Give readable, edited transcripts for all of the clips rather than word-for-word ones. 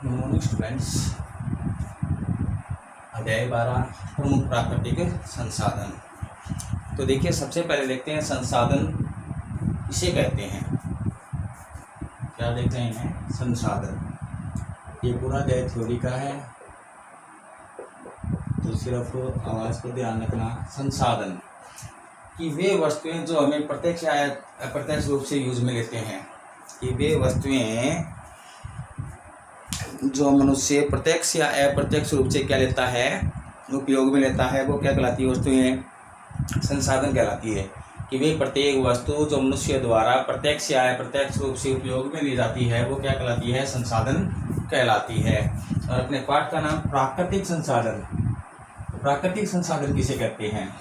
Good morning students. अध्याय 12 प्रमुख प्राकृतिक संसाधन। तो देखिए, सबसे पहले देखते हैं संसाधन इसे कहते हैं। क्या देखते हैं? संसाधन। ये पूरा अध्याय थ्योरी का है, तो सिर्फ आवाज़ को ध्यान रखना। संसाधन कि वे वस्तुएं जो हमें प्रत्यक्ष या अप्रत्यक्ष रूप से यूज में लेते हैं, कि वे वस्तुएं जो मनुष्य प्रत्यक्ष या अप्रत्यक्ष रूप से क्या लेता है, उपयोग में लेता है, वो क्या कहलाती है? वस्तुएं संसाधन कहलाती है। कि वे प्रत्येक वस्तु जो मनुष्य द्वारा प्रत्यक्ष या अप्रत्यक्ष रूप से उपयोग में ली जाती है, वो क्या कहलाती है? संसाधन कहलाती है। और अपने पाठ का नाम प्राकृतिक संसाधन। प्राकृतिक संसाधन किसे कहते हैं?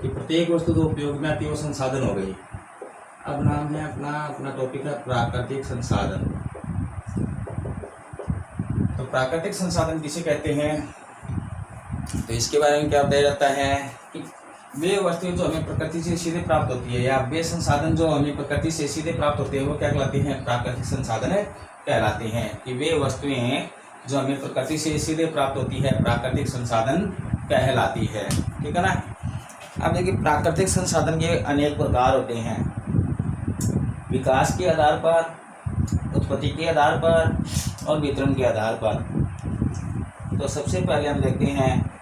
कि प्रत्येक वस्तु जो उपयोग में आती है वो संसाधन हो गई। अब नाम है अपना टॉपिक है प्राकृतिक संसाधन। तो प्राकृतिक संसाधन किसे कहते हैं? तो इसके बारे में क्या बताया जाता है कि वे वस्तुएं जो हमें प्रकृति से सीधे प्राप्त होती है, या वे संसाधन जो हमें प्रकृति से सीधे प्राप्त होते हैं, वो क्या कहलाते हैं? प्राकृतिक संसाधन कहलाते हैं। कि वे वस्तुएं जो हमें प्रकृति से सीधे प्राप्त होती है, प्राकृतिक संसाधन कहलाती है। ठीक है ना। अब देखिए, प्राकृतिक संसाधन के अनेक प्रकार होते हैं। विकास के आधार पर, उत्पत्ति के आधार पर और वितरण के आधार पर। तो सबसे पहले हम देखते हैं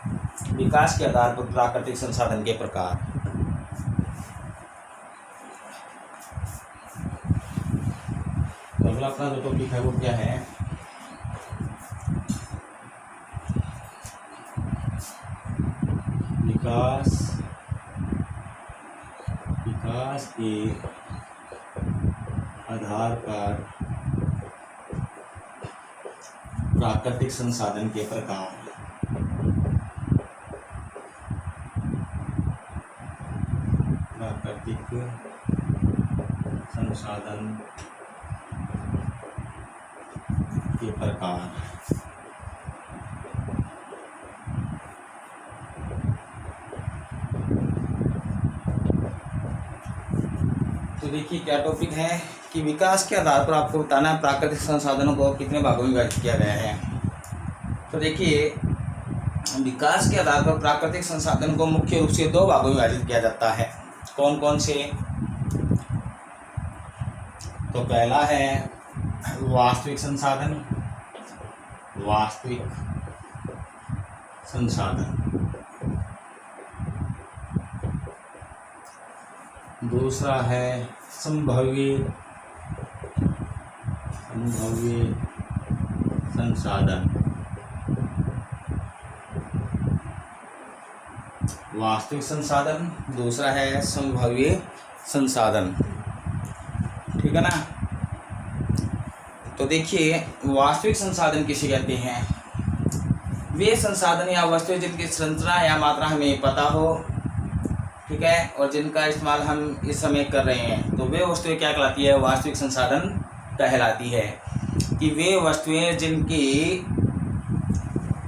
विकास के आधार पर प्राकृतिक संसाधन के प्रकार। अगला अपना जो टॉपिक है वो क्या है? विकास के आधार पर प्राकृतिक संसाधन के प्रकार। प्राकृतिक संसाधन के प्रकार। तो देखिए क्या टॉपिक है कि विकास के आधार पर आपको बताना है प्राकृतिक संसाधनों को कितने भागों में विभाजित किया गया है। तो देखिए, विकास के आधार पर प्राकृतिक संसाधन को मुख्य रूप से दो भागों में विभाजित किया जाता है। कौन कौन से? तो पहला है वास्तविक संसाधन। वास्तविक संसाधन। दूसरा है संभाव्य संसाधन। वास्तविक संसाधन, दूसरा है संभाव्य संसाधन। ठीक है ना। तो देखिए, वास्तविक संसाधन किसे कहते हैं? वे संसाधन या वस्तुएं जिनकी संरचना या मात्रा हमें पता हो, ठीक है, और जिनका इस्तेमाल हम इस समय कर रहे हैं, तो वे वस्तुएं क्या कहलाती है? वास्तविक संसाधन कहलाती है। कि वे वस्तुएं जिनकी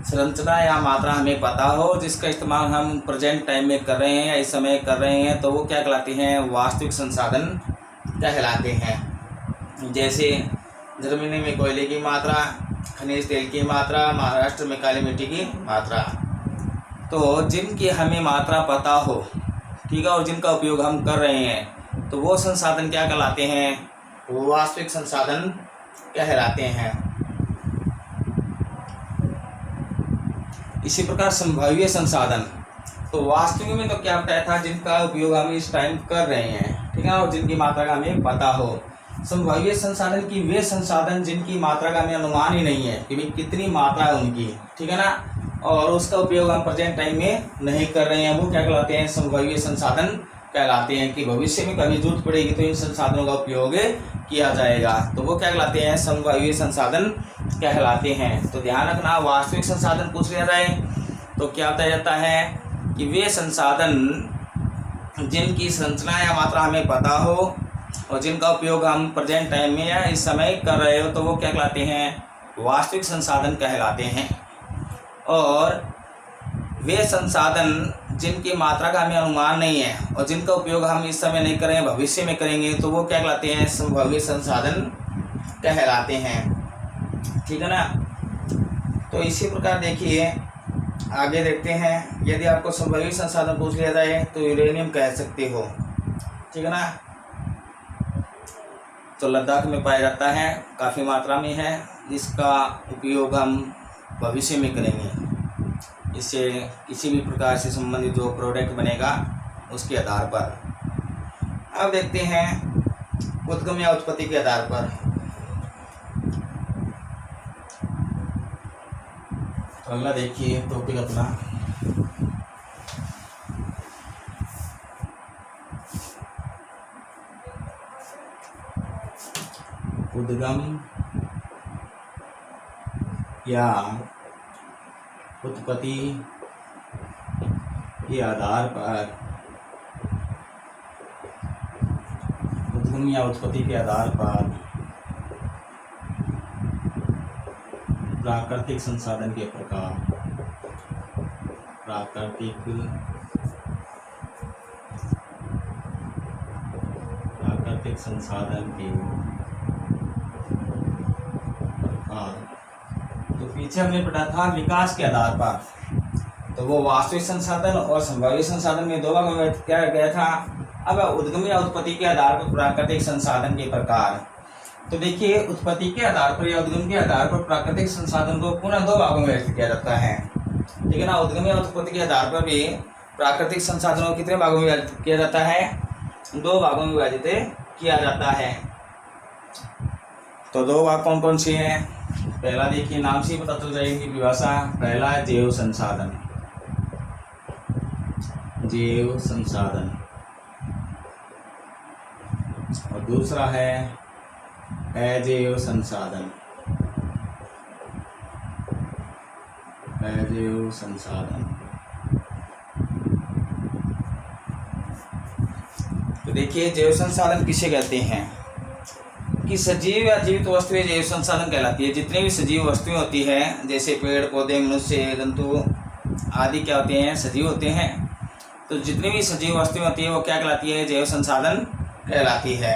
संरचना या मात्रा हमें पता हो, जिसका इस्तेमाल हम प्रेजेंट टाइम में कर रहे हैं या इस समय कर रहे हैं, तो वो क्या कहलाते हैं? वास्तविक संसाधन कहलाते हैं। जैसे जर्मनी में कोयले की मात्रा, खनिज तेल की मात्रा, महाराष्ट्र में काली मिट्टी की मात्रा। तो जिनकी हमें मात्रा पता हो, ठीक है, और जिनका उपयोग हम कर रहे हैं, तो वो संसाधन क्या कहलाते हैं? वास्तविक संसाधन कहलाते हैं। इसी प्रकार संभाव्य संसाधन। तो वास्तविक में तो क्या बताया था? जिनका उपयोग हम इस टाइम कर रहे हैं, ठीक है, और जिनकी मात्रा का हमें पता हो। संभाव्य संसाधन की वे संसाधन जिनकी मात्रा का हमें अनुमान ही नहीं है कि भाई कितनी मात्रा है उनकी, ठीक है ना, और उसका उपयोग हम प्रेजेंट टाइम में नहीं कर रहे हैं, वो क्या कहलाते हैं? संभाव्य संसाधन कहलाते हैं। कि भविष्य में कभी जरूरत पड़ेगी तो इन संसाधनों का उपयोग किया जाएगा, तो वो क्या कहलाते हैं? संभाव्य संसाधन कहलाते हैं। तो ध्यान रखना, वास्तविक संसाधन पूछ लिया जाए तो क्या बताया जाता है कि वे संसाधन जिनकी संरचना या मात्रा हमें पता हो और जिनका उपयोग हम प्रेजेंट टाइम में या इस समय कर रहे हो, तो वो क्या कहलाते हैं? वास्तविक संसाधन कहलाते हैं। और वे संसाधन जिनकी मात्रा का हमें अनुमान नहीं है और जिनका उपयोग हम इस समय नहीं करें, भविष्य में करेंगे, तो वो क्या कहलाते हैं? संभाव्य संसाधन कहलाते हैं। ठीक है ना। तो इसी प्रकार देखिए आगे देखते हैं, यदि आपको संभावित संसाधन पूछ लिया जाए तो यूरेनियम कह सकते हो। ठीक है ना। तो लद्दाख में पाया जाता है, काफ़ी मात्रा में है, जिसका उपयोग हम भविष्य में करेंगे। इससे किसी भी प्रकार से संबंधित जो प्रोडक्ट बनेगा उसके आधार पर। अब देखते हैं उद्गम या उत्पत्ति के आधार पर। तो अगला देखिए टॉपिक अपना उद्गम या उत्पत्ति के आधार पर। उद्गम या उत्पत्ति के आधार पर प्राकृतिक संसाधन के प्रकार। प्राकृतिक संसाधन के प्रकार। तो पीछे हमने पढ़ा था विकास के आधार पर, तो वो वास्तविक संसाधन और संभावित संसाधन में दो भागों में क्या गया था। अब उद्गम या उत्पत्ति के आधार पर प्राकृतिक संसाधन के प्रकार। तो देखिए उत्पत्ति के आधार पर या उद्गम के आधार पर प्राकृतिक संसाधन को पुनः दो भागों में व्यक्त किया जाता है। ठीक है ना। उद्गम या उत्पत्ति के आधार पर भी प्राकृतिक संसाधनों को कितने भागों में विभाजित किया जाता है? दो भागों में विभाजित किया जाता है। तो दो भाग कौन कौन से हैं? पहला देखिए, नाम से ही पता चल जाएगी परिभाषा। पहला है जैव संसाधन, जैव संसाधन, और दूसरा है अजैव संसाधन, अजैव संसाधन। तो देखिए जैव संसाधन किसे कहते हैं कि सजीव या जीवित वस्तुएं जैव संसाधन कहलाती है। जितनी भी सजीव वस्तुएं होती हैं, जैसे पेड़ पौधे, मनुष्य, जंतु आदि क्या होते हैं? सजीव होते हैं। तो जितनी भी सजीव वस्तुएं होती है वो क्या कहलाती है? जैव संसाधन कहलाती है।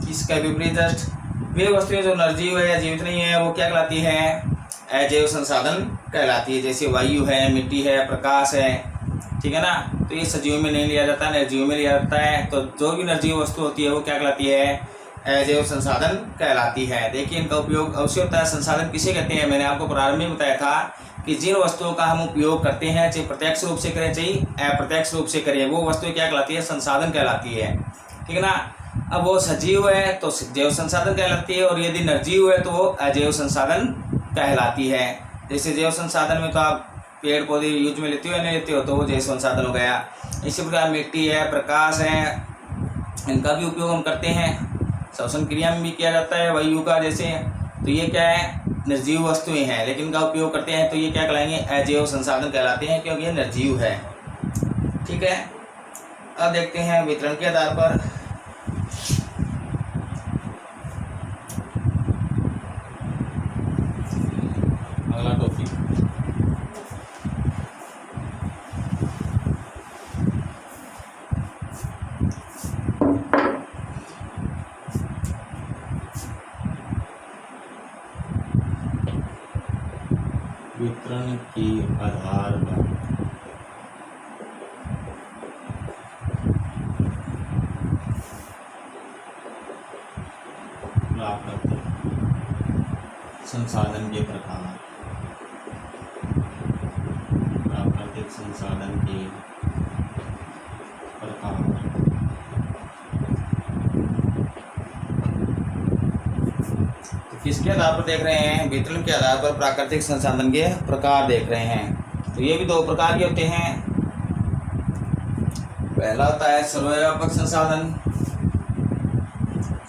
इसका विपरीत वे वस्तुएं जो निर्जीव है या जीवित नहीं है वो क्या कहलाती है? अजैव संसाधन कहलाती है। जैसे वायु है, मिट्टी है, प्रकाश है। ठीक है ना। तो ये सजीव में नहीं लिया जाता, निर्जीव में लिया जाता है। तो जो भी निर्जीव वस्तु होती है वो क्या कहलाती है? अजैव संसाधन कहलाती है। देखिए इनका उपयोग अवश्य होता है। संसाधन किसे कहते हैं? मैंने आपको प्रारंभ में बताया था कि जिन वस्तुओं का हम उपयोग करते हैं, चाहे प्रत्यक्ष रूप से करें चाहे अप्रत्यक्ष रूप से करें, वो वस्तुएं क्या कहलाती है? संसाधन कहलाती है। ठीक है ना। अब वो सजीव है तो जैव संसाधन कहलाती है, और यदि निर्जीव है तो वो अजैव संसाधन कहलाती है। जैसे जैव संसाधन में तो आप पेड़ पौधे यूज में लेते हो या नहीं लेते हो, तो वो जैव संसाधन हो गया। इसी प्रकार मिट्टी है, प्रकाश है, इनका भी उपयोग हम करते हैं। श्वसन क्रिया में भी किया जाता है वायु का, जैसे। तो ये क्या है? निर्जीव वस्तुएं हैं, लेकिन इनका उपयोग करते हैं, तो ये क्या कहलाएंगे? अजैव संसाधन कहलाते हैं, क्योंकि ये निर्जीव है। ठीक है। अब देखते हैं वितरण के आधार पर। अगला टॉपिक वितरण के आधार पर प्राकृतिक संसाधन के प्रकार। प्राकृतिक संसाधन के प्रकार। किसके आधार पर देख रहे हैं? वितरण के आधार पर प्राकृतिक संसाधन के प्रकार देख रहे हैं। तो ये भी दो प्रकार के होते हैं। पहला होता है सर्वव्यापक संसाधन।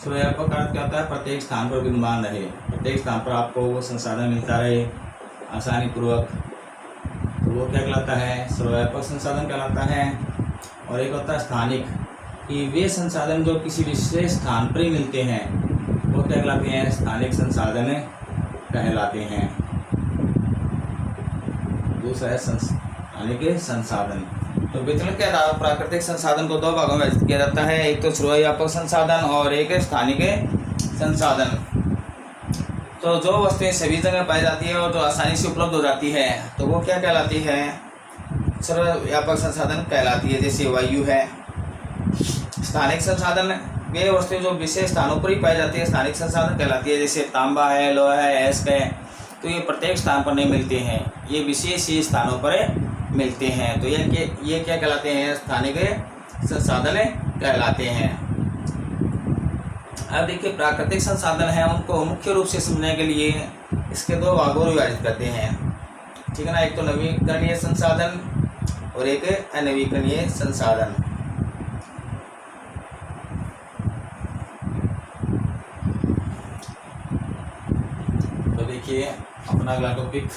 सर्वव्यापक अर्थ क्या होता है? प्रत्येक स्थान पर विद्यमान रहे, प्रत्येक स्थान पर आपको वो संसाधन मिलता रहे आसानी पूर्वक, तो वो क्या कहलाता है? सर्वव्यापक संसाधन कहलाता है। और एक होता है स्थानिक, कि वे संसाधन जो किसी विशेष स्थान पर ही मिलते हैं वो क्या कहलाते हैं? स्थानिक संसाधन कहलाते हैं। दूसरा है स्थानिक संसाधन। तो वितरण के आधार पर प्राकृतिक संसाधन को दो भागों में किया जाता है, एक तो सर्वव्यापक संसाधन और एक स्थानिक संसाधन। तो जो वस्तुएं सभी जगह पाई जाती है और जो आसानी से उपलब्ध हो जाती है तो वो क्या कहलाती है, सर्वव्यापक संसाधन कहलाती है। जैसे वायु है। स्थानिक संसाधन, वे वस्तुएं जो विशेष स्थानों पर ही पाई जाती है स्थानिक संसाधन कहलाती है। जैसे तांबा है, लोहा है, एस्क है, तो ये प्रत्येक स्थान पर नहीं मिलते हैं, ये विशेष ही स्थानों पर मिलते हैं। तो ये क्या कहलाते हैं, स्थानिक संसाधन कहलाते हैं। अब देखिए प्राकृतिक संसाधन है, उनको मुख्य रूप से समझने के लिए इसके दो भागों में विभाजित करते हैं, ठीक है ना। एक तो नवीकरणीय संसाधन और एक अनवीकरणीय संसाधन। तो देखिए अपना अगला टॉपिक,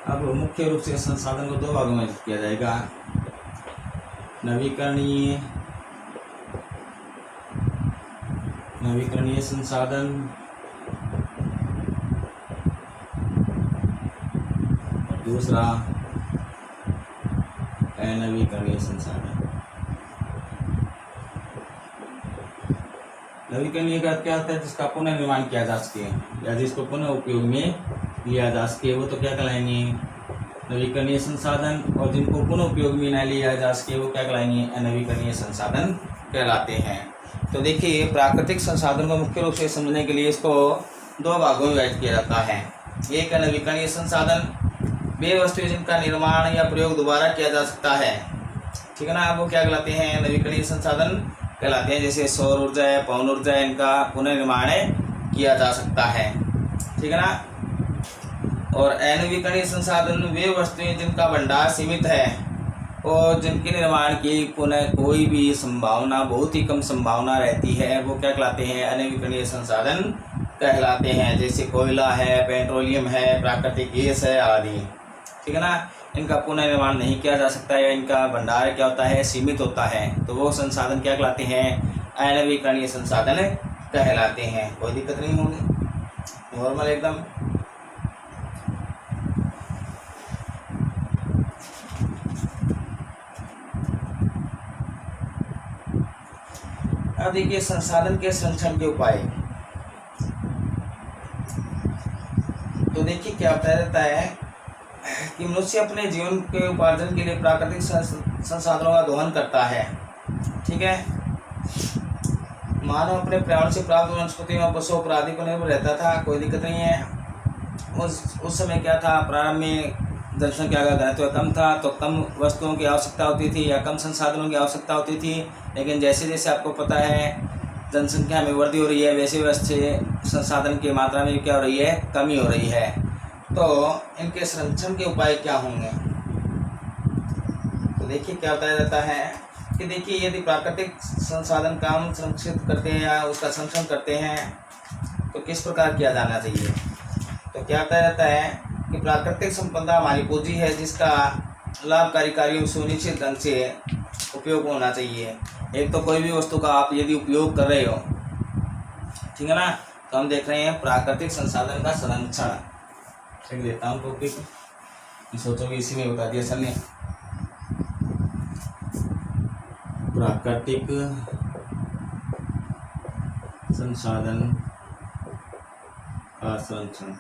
अब मुख्य रूप से संसाधन को दो भागों में किया जाएगा, नवीकरणीय संसाधन और दूसरा अनवीकरणीय संसाधन। नवीकरणीय का क्या होता है, जिसका पुनः निर्माण किया जा सके या जिसको पुनः उपयोग में लिया जा सके, वो तो क्या कहलाएंगे, नवीकरणीय संसाधन। और जिनको पुनः उपयोग में न लिया जा सके वो क्या कहलाएंगे, अनवीकरणीय संसाधन कहलाते हैं। तो देखिए प्राकृतिक संसाधन को मुख्य रूप से समझने के लिए इसको दो भागों में विभाजित किया जाता है। एक नवीकरणीय संसाधन, वे वस्तुएं जिनका निर्माण या प्रयोग दोबारा किया जा सकता है, ठीक है ना, वो क्या कहलाते हैं, नवीकरणीय संसाधन कहलाते हैं। जैसे सौर ऊर्जा है, पवन ऊर्जा है, इनका पुनर्निर्माण किया जा सकता है, ठीक है ना। और अनवीकरणीय संसाधन, वे वस्तुएं जिनका भंडार सीमित है और जिनके निर्माण की पुनः कोई भी संभावना, बहुत ही कम संभावना रहती है, वो क्या कहलाते हैं, अनवीकरणीय संसाधन कहलाते हैं। जैसे कोयला है, पेट्रोलियम है, प्राकृतिक गैस है आदि, ठीक है ना। इनका पुनर्निर्माण नहीं किया जा सकता है, इनका भंडार क्या होता है, सीमित होता है, तो वो संसाधन क्या कहलाते हैं, अनवीकरणीय संसाधन कहलाते हैं। कोई दिक्कत नहीं होगी, नॉर्मल एकदम। अब देखिए संसाधन के संरक्षण के उपाय। तो देखिए क्या होता रहता है कि मनुष्य अपने जीवन के उपार्जन के लिए प्राकृतिक संसाधनों का दोहन करता है, ठीक है। मानव अपने पर्यावरण से प्राप्त वनस्पति व पशु अपराधी पर निर्भर रहता था, कोई दिक्कत नहीं है। उस समय क्या था, प्रारंभ में जनसंख्या का घनत्व कम था, तो कम वस्तुओं की आवश्यकता होती थी या कम संसाधनों की आवश्यकता होती थी। लेकिन जैसे जैसे आपको पता है जनसंख्या में वृद्धि हो रही है, वैसे वैसे संसाधन की मात्रा में क्या हो रही है, कमी हो रही है। तो इनके संरक्षण के उपाय क्या होंगे, तो देखिए क्या बताया जाता है कि देखिए यदि प्राकृतिक संसाधन का हम संरक्षित करते हैं या उसका संरक्षण करते हैं तो किस प्रकार किया जाना चाहिए। तो क्या बताया जाता है कि प्राकृतिक संपदा हमारी पूंजी है, जिसका लाभकारी कार्यों सुनिश्चित ढंग से उपयोग होना चाहिए। एक तो कोई भी वस्तु का आप यदि उपयोग कर रहे हो, ठीक है ना, तो हम देख रहे हैं प्राकृतिक संसाधन का संरक्षण। लिख देता हूँ टॉपिक, सोचोगे इसी में बता दिया सर ने। प्राकृतिक संसाधन का संरक्षण,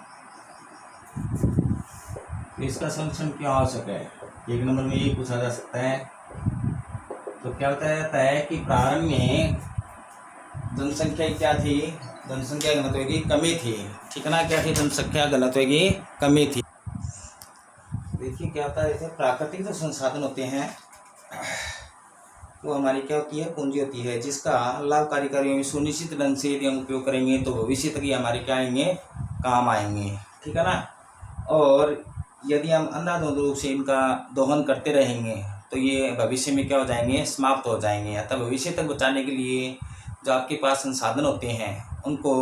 इसका संरक्षण क्यों आवश्यक है, एक नंबर में ये पूछा जा सकता है। तो क्या बताया जाता है कि प्रारंभ में जनसंख्या क्या थी, जनसंख्या घनत्व की कमी थी, ठीक है ना। क्या थी, जनसंख्या घनत्व की कमी थी। देखिए क्या होता है, जैसे प्राकृतिक जो संसाधन होते हैं वो हमारी क्या होती है, पूंजी होती है, जिसका लाभकारी कार्यों में सुनिश्चित ढंग से यदि हम उपयोग करेंगे तो भविष्य तक ये हमारे क्या आएंगे, काम आएंगे, ठीक है ना। और यदि हम अंधाधुंध रूप से इनका दोहन करते रहेंगे तो ये भविष्य में क्या हो जाएंगे, समाप्त हो जाएंगे। अतः भविष्य तक बचाने के लिए जो आपके पास संसाधन होते हैं उनको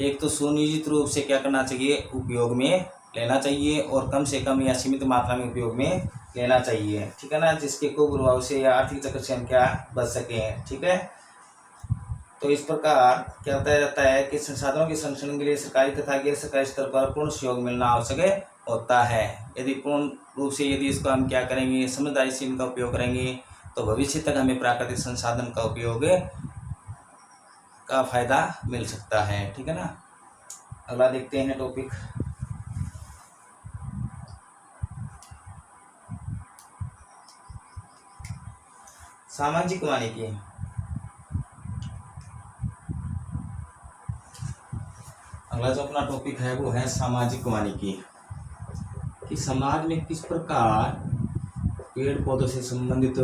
एक तो सुनियोजित रूप से क्या करना चाहिए, उपयोग में लेना चाहिए, और कम से कम या सीमित मात्रा में उपयोग में लेना चाहिए, ठीक है ना, जिसके कुप्रभाव से या आर्थिक चक्र से हम क्या बच सकें, ठीक है। तो इस प्रकार क्या बताया जाता है कि संसाधनों के संरक्षण के लिए सरकारी तथा गैर सरकारी स्तर पर पूर्ण सहयोग मिलना आवश्यक होता है। यदि पूर्ण रूप से यदि इसको हम क्या करेंगे, समझदारी से इनका उपयोग करेंगे तो भविष्य तक हमें प्राकृतिक संसाधन का उपयोग का फायदा मिल सकता है। ठीक है ना। अगला देखते हैं टॉपिक। सामाजिक वानिकी। अगला जो अपना टॉपिक है वो है सामाजिक वानिकी, कि समाज में किस प्रकार पेड़ पौधों से संबंधित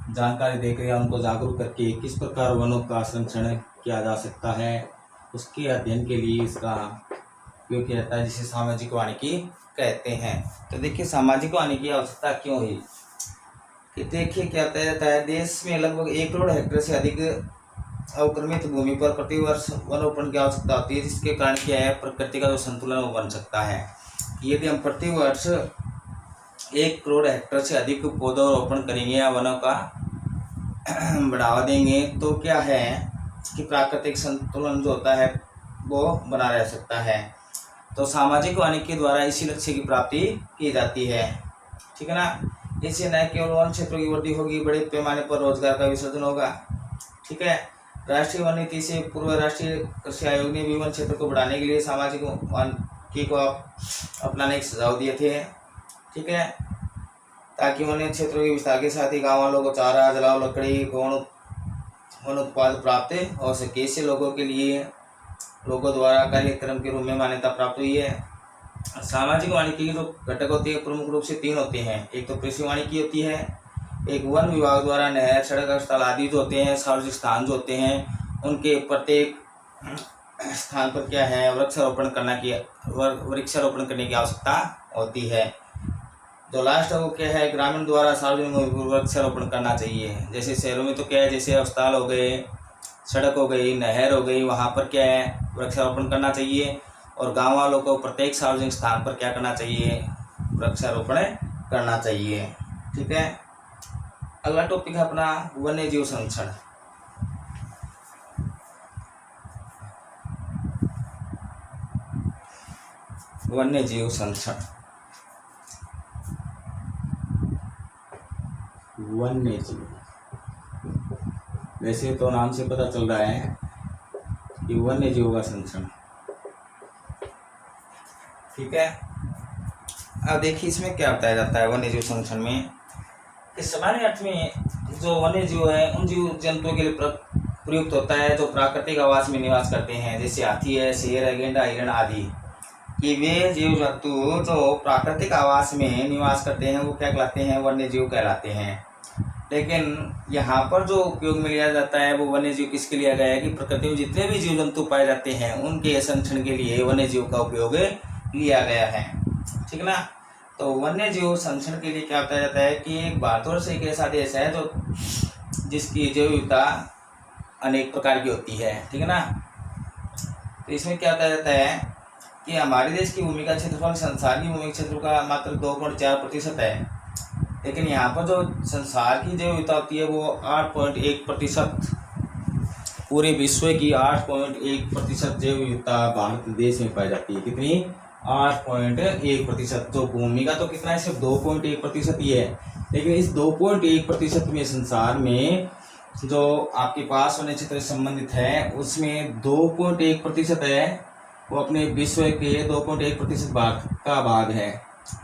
जानकारी देकर या उनको जागरूक करके किस प्रकार वनों का संरक्षण किया जा सकता है, उसके अध्ययन के लिए इसका उपयोग किया जाता है, जिसे सामाजिक वानिकी कहते हैं। तो देखिए सामाजिक वानिकी की आवश्यकता क्यों हुई, कि देखिए क्या होता जाता है, देश में लगभग 1 करोड़ हेक्टेयर से अधिक अवक्रमित भूमि पर प्रतिवर्ष वनोपण की आवश्यकता होती है, जिसके कारण क्या है, प्रकृति का जो संतुलन वो बन सकता है। यदि हम प्रतिवर्ष 1 करोड़ हेक्टेयर से अधिक पौधारोपण करेंगे या वनों का बढ़ावा देंगे तो क्या है कि प्राकृतिक संतुलन जो होता है वो बना रह सकता है। तो सामाजिक वानिकी के द्वारा इसी लक्ष्य की प्राप्ति की जाती है। ठीक है ना। इससे न केवल वन क्षेत्रों की वृद्धि होगी, बड़े पैमाने पर रोजगार का विसर्जन होगा। ठीक है। राष्ट्रीय वन नीति से पूर्व राष्ट्रीय कृषि आयोग ने भी वन क्षेत्र को बढ़ाने के लिए सामाजिक वानिकी को अपनाने के सुझाव दिए थे। ठीक है। ताकि वन क्षेत्रों के विस्तार के साथ ही गाँव वालों को चारा, जलाव, लकड़ी, गौण वन उत्पाद प्राप्त हो सके। इससे लोगों के लिए लोगों द्वारा कार्यक्रम के रूप में मान्यता प्राप्त हुई है। सामाजिक वानिकी के जो घटक होते हैं प्रमुख रूप से 3 होते हैं। एक तो कृषि वानिकी होती है, एक वन विभाग द्वारा नहर, सड़क, अस्पताल आदि जो होते हैं, सार्वजनिक स्थान जो होते हैं, उनके प्रत्येक स्थान पर क्या है, वृक्षारोपण करने की आवश्यकता होती है। जो लास्ट है वो क्या है, ग्रामीण द्वारा सार्वजनिक वृक्षारोपण करना चाहिए। जैसे शहरों में तो क्या है, जैसे अस्पताल हो गए, सड़क हो गई, नहर हो गई, वहाँ पर क्या है, वृक्षारोपण करना चाहिए। और गांव वालों को प्रत्येक सार्वजनिक स्थान पर क्या करना चाहिए, वृक्षारोपण करना चाहिए। ठीक है। अगला टॉपिक है अपना वन्य जीव संरक्षण। वन्य जीव संरक्षण, वन्य जीव, वैसे तो नाम से पता चल रहा है कि वन्य जीवों का संरक्षण। ठीक है। अब देखिए इसमें क्या बताया जाता है वन्य जीव संरक्षण में, इस सामान्य अर्थ में जो वन्य जीव है उन जीव जंतुओं के लिए प्रयुक्त होता है जो प्राकृतिक आवास में निवास करते हैं, जैसे हाथी है, शेर है, गेंडा, हिरण आदि। कि वे जीव जंतु जो प्राकृतिक आवास में निवास करते हैं वो क्या कहलाते हैं, वन्य जीव कहलाते हैं। लेकिन यहाँ पर जो उपयोग में लिया जाता है वो वन्य जीव किसके लिया गया है, कि प्रकृति में जितने भी जीव जंतु पाए जाते हैं उनके संरक्षण के लिए वन्य जीव का उपयोग लिया गया है। ठीक ना। तो वन्य जीव संरक्षण के लिए क्या बताया जाता है कि एक भारतवर्ष एक ऐसा देश है जो जिसकी जैव विविधता अनेक प्रकार की होती है। ठीक है ना। तो इसमें क्या बताया जाता है कि हमारे देश की भूमि का क्षेत्रफल संसार की भूमि क्षेत्र का मात्र 2.4% है, लेकिन यहाँ पर जो संसार की जैव विविधता होती है वो 8.1%, पूरे विश्व की 8.1% जैव विविधता भारत देश में पाई जाती है। कितनी, 8.1%। तो भूमि का तो कितना है, सिर्फ 2.1% ही है, लेकिन इस 2.1% में संसार में जो आपके पास वन्य क्षेत्र से संबंधित है उसमें 2.1% है वो अपने विश्व के 2.1% भाग है।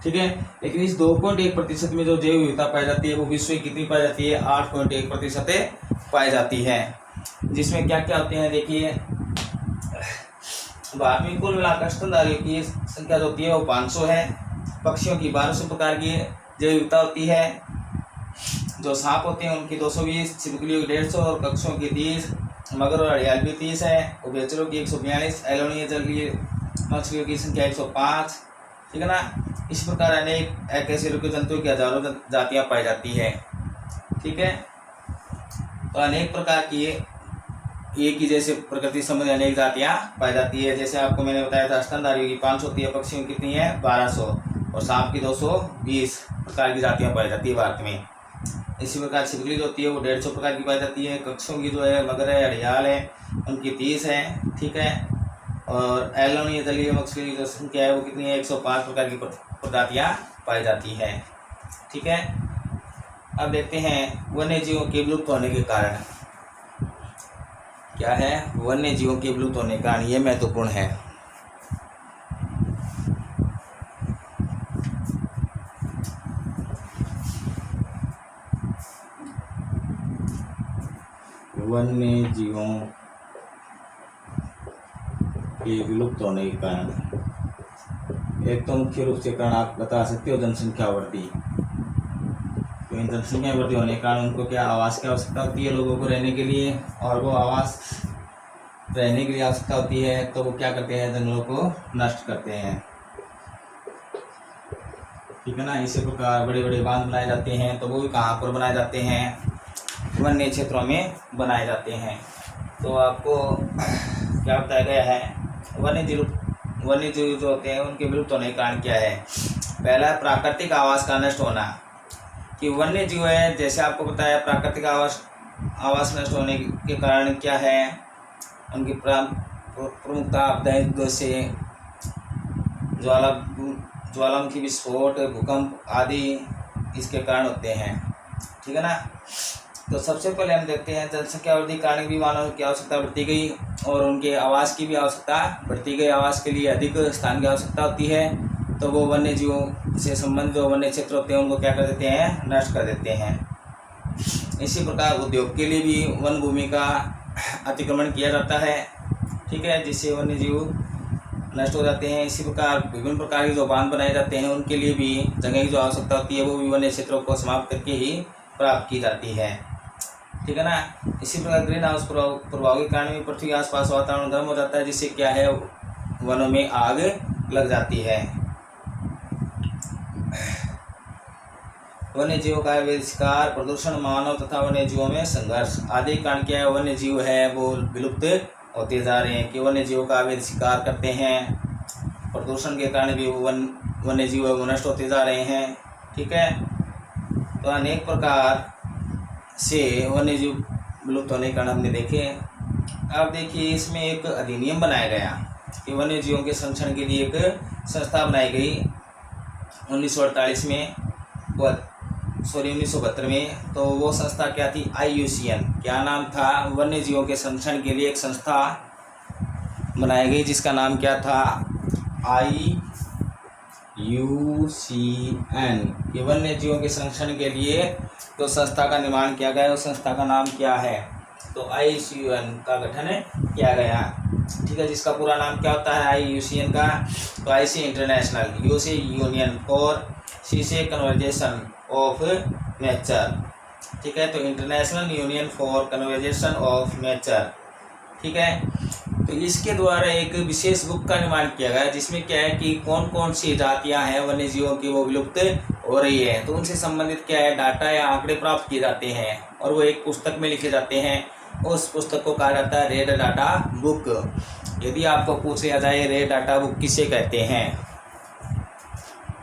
ठीक है। लेकिन इस 2.1% में जो जैव विविधता पाई जाती है वो विश्व की कितनी पाई जाती है, 8.1% पाई जाती है। जिसमें क्या क्या होते हैं देखिए, भारत में कुल मिलाकर स्तनधारियों की संख्या जो होती है वो 500 है। पक्षियों की 1200 प्रकार की जैव विविधता होती है। जो सांप होते हैं उनकी 220, छिपकलियों की 150 और कक्षों की 30, मगर और हड़ियाल भी 30 है। उभयचरों की 142, एलोनिया जलीय मछलियों की संख्या 105। ठीक है ना। इस प्रकार अनेक अकशेरुकीय जंतुओं की हजारों जातियां पाई जाती है। ठीक है। तो अनेक प्रकार की एक ही जैसे प्रकृति संबंधी अनेक जातियां पाई जाती है। जैसे आपको मैंने बताया था स्तनधारियों की 500 होती है, पक्षियों की कितनी है 1200 और सांप की 220 प्रकार की जातियां पाई जाती है भारत में। इसी प्रकार छिपकली जो होती है वो 150 प्रकार की पाई जाती है। कक्षों की जो है मगर है, हड़ियाल है, उनकी 30 है। ठीक है। और एलोनिया जलीय मछली की जो संख्या है वो कितनी है, 105 प्रकार की प्रजातियाँ पाई जाती है। ठीक है। अब देखते हैं वन्य जीवों के विलुप्त होने के कारण क्या है। वन्य जीवों के विलुप्त होने के कारण ये महत्वपूर्ण है। वन्य जीवों के विलुप्त होने के कारण एक तो मुख्य रूप से कारण आप बता सकते हो जनसंख्या वृद्धि। तो इन जनसंख्या वृद्धि होने के कारण उनको क्या आवास की आवश्यकता होती है लोगों को रहने के लिए, और वो आवास रहने के लिए आवश्यकता होती है तो वो क्या करते हैं, जंगलों को नष्ट करते हैं। ठीक है ना। इसी प्रकार बड़े बड़े बांध बनाए जाते हैं, तो वो भी कहाँ पर बनाए जाते हैं, वन्य क्षेत्रों में बनाए जाते हैं। तो आपको क्या बताया गया है, वन्य जीव जो होते हैं उनके विलुप्त होने के कारण क्या है। पहला है प्राकृतिक आवास का नष्ट होना, कि वन्य जीव है, जैसे आपको बताया प्राकृतिक आवास नष्ट होने के कारण क्या है, उनकी प्रमुखता आपदाएं जैसे ज्वालामुखी विस्फोट, भूकंप आदि इसके कारण होते हैं। ठीक है ना। तो सबसे पहले हम देखते हैं जनसंख्या वृद्धि के कारण भी मानव की आवश्यकता बढ़ती गई और उनके आवास की भी आवश्यकता बढ़ती गई। आवास के लिए अधिक स्थान की आवश्यकता होती है, तो वो वन्य जीवों से संबंधित जो वन्य क्षेत्र होते हैं उनको क्या कर देते हैं, नष्ट कर देते हैं। इसी प्रकार उद्योग के लिए भी वन भूमि का अतिक्रमण किया जाता है। ठीक है, जिससे वन्य जीव नष्ट हो जाते हैं। इसी प्रकार विभिन्न प्रकार के जो बांध बनाए जाते हैं उनके लिए भी जगह की जो आवश्यकता होती है वो भी वन्य क्षेत्रों को समाप्त करके ही प्राप्त की जाती है। ठीक है ना। इसी प्रकार ग्रीन हाउस प्रभाव के कारण भी पृथ्वी के आसपास वातावरण गर्म हो जाता है, जिससे क्या है, वनों में आग लग जाती है। वन्य जीवों का अवैध शिकार, प्रदूषण, मानव तथा वन्य जीवों में संघर्ष आदि कारण क्या है, वन्य जीव है वो विलुप्त होते जा रहे हैं। कि वन्य जीवों का अवैध शिकार करते हैं, प्रदूषण के कारण भी वन्य जीव वो नष्ट होते जा रहे हैं। ठीक है। तो अनेक प्रकार से वन्य जीव विलुप्त होने के कारण हमने देखे। अब देखिए इसमें एक अधिनियम बनाया गया कि वन्य जीवों के संरक्षण के लिए एक संस्था बनाई गई 1948 में, 1972 में। तो वो संस्था क्या थी, IUCN। क्या नाम था, वन्य जीवों के संरक्षण के लिए एक संस्था बनाई गई जिसका नाम क्या था, IUCN। ये वन्य जीवों के संरक्षण के लिए तो संस्था का निर्माण किया गया, उस संस्था का नाम क्या है, तो IUCN का गठन किया गया। ठीक है, जिसका पूरा नाम क्या होता है IUCN का, तो I से इंटरनेशनल, U से यूनियन और C से कन्वर्जेशन ऑफ नेचर। ठीक है, तो international union for conversation of nature. ठीक है। तो इसके द्वारा एक विशेष बुक का निर्माण किया गया जिसमें क्या है कि कौन कौन सी जातियां हैं वन्य जीवों की वो विलुप्त हो रही है, तो उनसे संबंधित क्या है डाटा या आंकड़े प्राप्त किए जाते हैं और वो एक पुस्तक में लिखे जाते हैं। उस पुस्तक को कहा जाता है रेड डाटा बुक। यदि आपको पूछ लिया जाए रेड डाटा बुक किसे कहते हैं,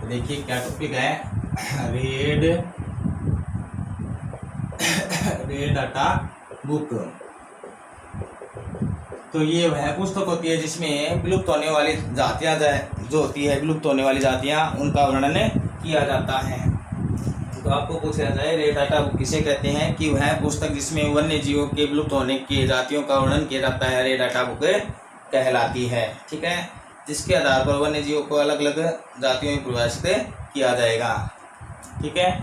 तो देखिए क्या टॉपिक है, रेड डाटा बुक। तो ये वह पुस्तक होती है जिसमें विलुप्त होने वाली जातियां जो होती है, विलुप्त होने वाली जातियां उनका वर्णन किया जाता है। तो आपको पूछा जाए रेड डाटा बुक किसे कहते हैं, कि वह पुस्तक जिसमें वन्य जीवों के विलुप्त होने की जातियों का वर्णन किया जाता है रेड डाटा बुक कहलाती है। ठीक है, जिसके आधार पर वन्य जीवों को अलग अलग जातियों में परिभाषित किया जाएगा। ठीक है,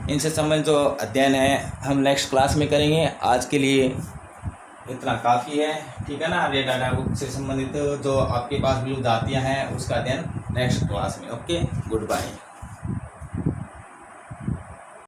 इनसे संबंधित जो अध्ययन है हम नेक्स्ट क्लास में करेंगे। आज के लिए इतना काफ़ी है। ठीक है ना। रेड डाटा बुक से संबंधित जो आपके पास विलुप्त जातियां हैं उसका अध्ययन नेक्स्ट क्लास में। Okay, good bye.